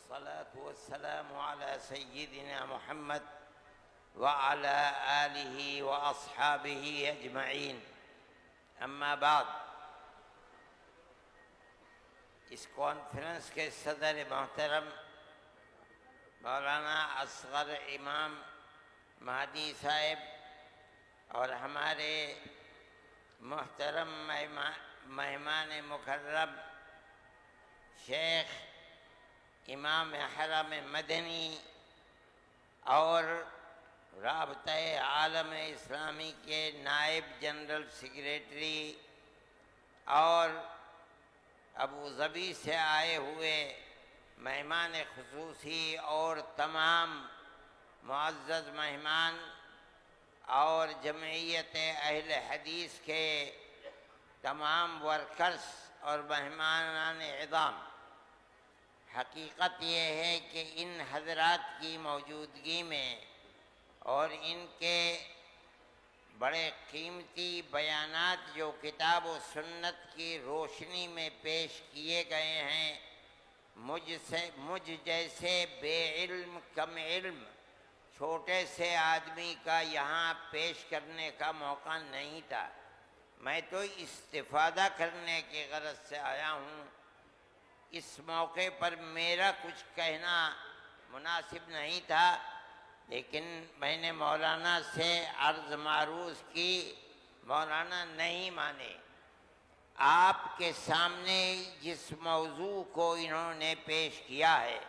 والصلاة والسلام على سيدنا محمد وعلى آله وأصحابه أجمعين اما بعد. اس کانفرنس کے صدر محترم مولانا اصغر امام مہدی صاحب اور ہمارے محترم مہمان مکرم شیخ امام حرم مدنی اور رابطہ عالم اسلامی کے نائب جنرل سیکریٹری اور ابوظبی سے آئے ہوئے مہمان خصوصی اور تمام معزز مہمان اور جمعیت اہل حدیث کے تمام ورکرز اور مہمانان عظام، حقیقت یہ ہے کہ ان حضرات کی موجودگی میں اور ان کے بڑے قیمتی بیانات جو کتاب و سنت کی روشنی میں پیش کیے گئے ہیں، مجھ جیسے بے علم کم علم چھوٹے سے آدمی کا یہاں پیش کرنے کا موقع نہیں تھا. میں تو استفادہ کرنے کی غرض سے آیا ہوں. اس موقع پر میرا کچھ کہنا مناسب نہیں تھا، لیکن میں نے مولانا سے عرض معروض کی. مولانا نہیں مانے. آپ کے سامنے جس موضوع کو انہوں نے پیش کیا ہے،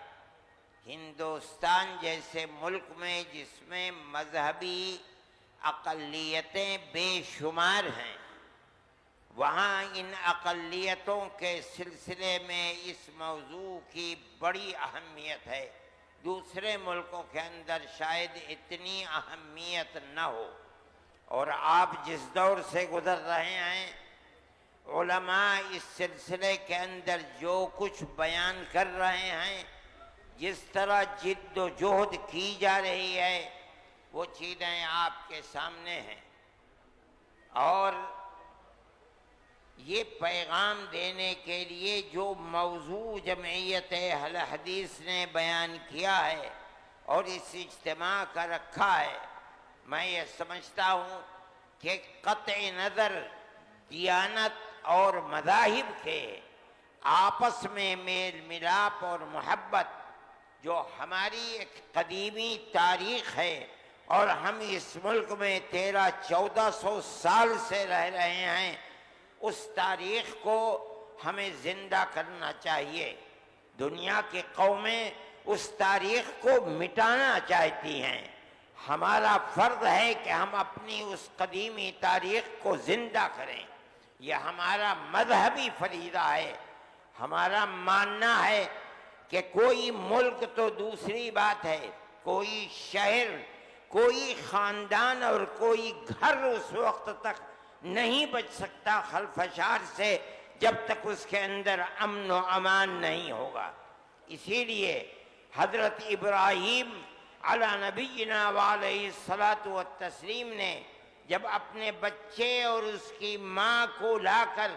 ہندوستان جیسے ملک میں جس میں مذہبی اقلیتیں بے شمار ہیں، وہاں ان اقلیتوں کے سلسلے میں اس موضوع کی بڑی اہمیت ہے. دوسرے ملکوں کے اندر شاید اتنی اہمیت نہ ہو. اور آپ جس دور سے گزر رہے ہیں، علماء اس سلسلے کے اندر جو کچھ بیان کر رہے ہیں، جس طرح جد و جہد کی جا رہی ہے، وہ چیزیں آپ کے سامنے ہیں. اور یہ پیغام دینے کے لیے جو موضوع جمعیت اہل حدیث نے بیان کیا ہے اور اس اجتماع کا رکھا ہے، میں یہ سمجھتا ہوں کہ قطع نظر دیانت اور مذاہب کے آپس میں میل ملاپ اور محبت جو ہماری ایک قدیمی تاریخ ہے، اور ہم اس ملک میں 1300-1400 سال سے رہ رہے ہیں، اس تاریخ کو ہمیں زندہ کرنا چاہیے. دنیا کی قومیں اس تاریخ کو مٹانا چاہتی ہیں. ہمارا فرض ہے کہ ہم اپنی اس قدیمی تاریخ کو زندہ کریں. یہ ہمارا مذہبی فریضہ ہے. ہمارا ماننا ہے کہ کوئی ملک تو دوسری بات ہے، کوئی شہر، کوئی خاندان اور کوئی گھر اس وقت تک نہیں بچ سکتا خلفشار سے جب تک اس کے اندر امن و امان نہیں ہوگا. اسی لیے حضرت ابراہیم علی نبینا وعلیہ الصلاۃ والتسلیم نے جب اپنے بچے اور اس کی ماں کو لا کر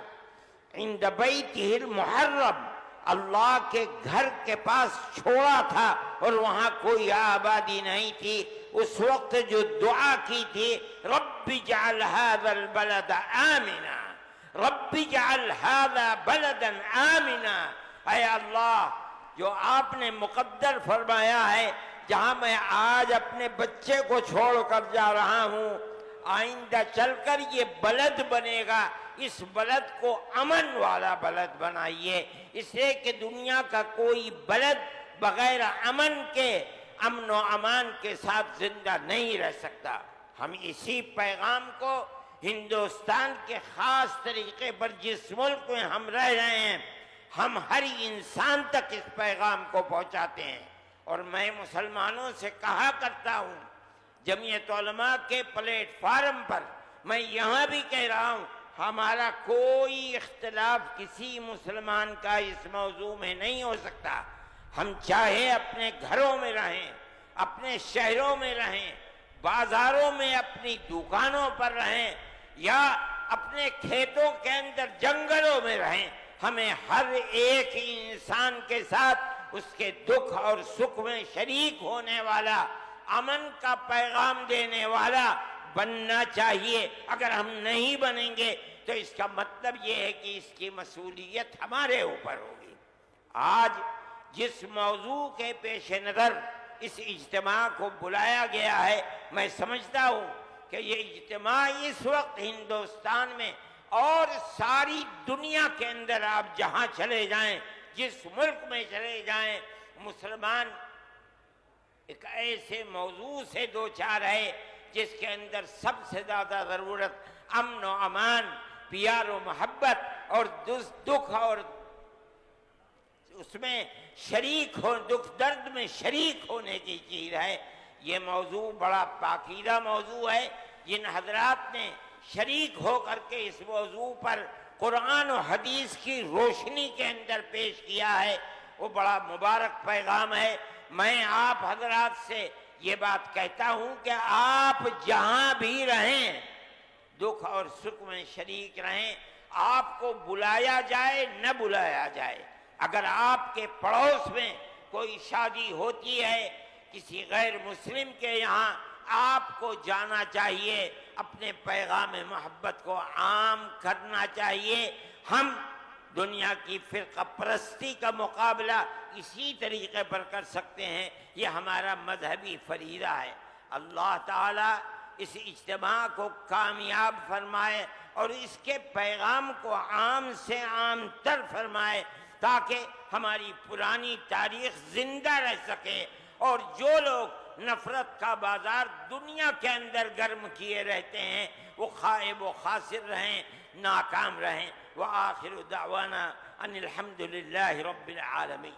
عند بیتہ المحرم اللہ کے گھر کے پاس چھوڑا تھا اور وہاں کوئی آبادی نہیں تھی، اس وقت جو دعا کی تھی، رب اجعل هذا البلد آمنا، رب اجعل هذا بلدا آمنا. اے اللہ، جو آپ نے مقدر فرمایا ہے، جہاں میں آج اپنے بچے کو چھوڑ کر جا رہا ہوں، آئندہ چل کر یہ بلد بنے گا، اس بلد کو امن والا بلد بنائیے. اس لیے کہ دنیا کا کوئی بلد بغیر امن کے، امن و امان کے ساتھ زندہ نہیں رہ سکتا. ہم اسی پیغام کو ہندوستان کے خاص طریقے پر جس ملک میں ہم رہ رہے ہیں، ہم ہر انسان تک اس پیغام کو پہنچاتے ہیں. اور میں مسلمانوں سے کہا کرتا ہوں، جمعیت علماء کے پلیٹ فارم پر میں یہاں بھی کہہ رہا ہوں، ہمارا کوئی اختلاف کسی مسلمان کا اس موضوع میں نہیں ہو سکتا. ہم چاہے اپنے گھروں میں رہیں، اپنے شہروں میں رہیں، بازاروں میں اپنی دکانوں پر رہیں، یا اپنے کھیتوں کے اندر جنگلوں میں رہیں، ہمیں ہر ایک انسان کے ساتھ اس کے دکھ اور سکھ میں شریک ہونے والا، امن کا پیغام دینے والا بننا چاہیے۔ اگر ہم نہیں بنیں گے تو اس کا مطلب یہ ہے کہ اس کی مسئولیت ہمارے اوپر ہوگی۔ آج جس موضوع کے پیش نظر اس اجتماع کو بلایا گیا ہے، میں سمجھتا ہوں کہ یہ اجتماع اس وقت ہندوستان میں اور ساری دنیا کے اندر آپ جہاں چلے جائیں، جس ملک میں چلے جائیں، مسلمان ایک ایسے موضوع سے دوچار ہے جس کے اندر سب سے زیادہ ضرورت امن و امان، پیار و محبت اور دکھ اور اس میں شریک ہو، دکھ درد میں شریک ہونے کی چیز ہے۔ یہ موضوع بڑا پاکیزہ موضوع ہے۔ جن حضرات نے شریک ہو کر کے اس موضوع پر قرآن و حدیث کی روشنی کے اندر پیش کیا ہے، وہ بڑا مبارک پیغام ہے۔ میں آپ حضرات سے یہ بات کہتا ہوں کہ آپ جہاں بھی رہیں، دکھ اور سکھ میں شریک رہیں، آپ کو بلایا جائے نہ بلایا جائے، اگر آپ کے پڑوس میں کوئی شادی ہوتی ہے کسی غیر مسلم کے یہاں، آپ کو جانا چاہیے، اپنے پیغام محبت کو عام کرنا چاہیے۔ ہم دنیا کی فرقہ پرستی کا مقابلہ اسی طریقے پر کر سکتے ہیں، یہ ہمارا مذہبی فریضہ ہے۔ اللہ تعالیٰ اس اجتماع کو کامیاب فرمائے اور اس کے پیغام کو عام سے عام تر فرمائے، تاکہ ہماری پرانی تاریخ زندہ رہ سکے، اور جو لوگ نفرت کا بازار دنیا کے اندر گرم کیے رہتے ہیں وہ خائب و خاسر رہیں، ناکام رہیں۔ وآخر دعوانا ان الحمد للہ رب العالمین۔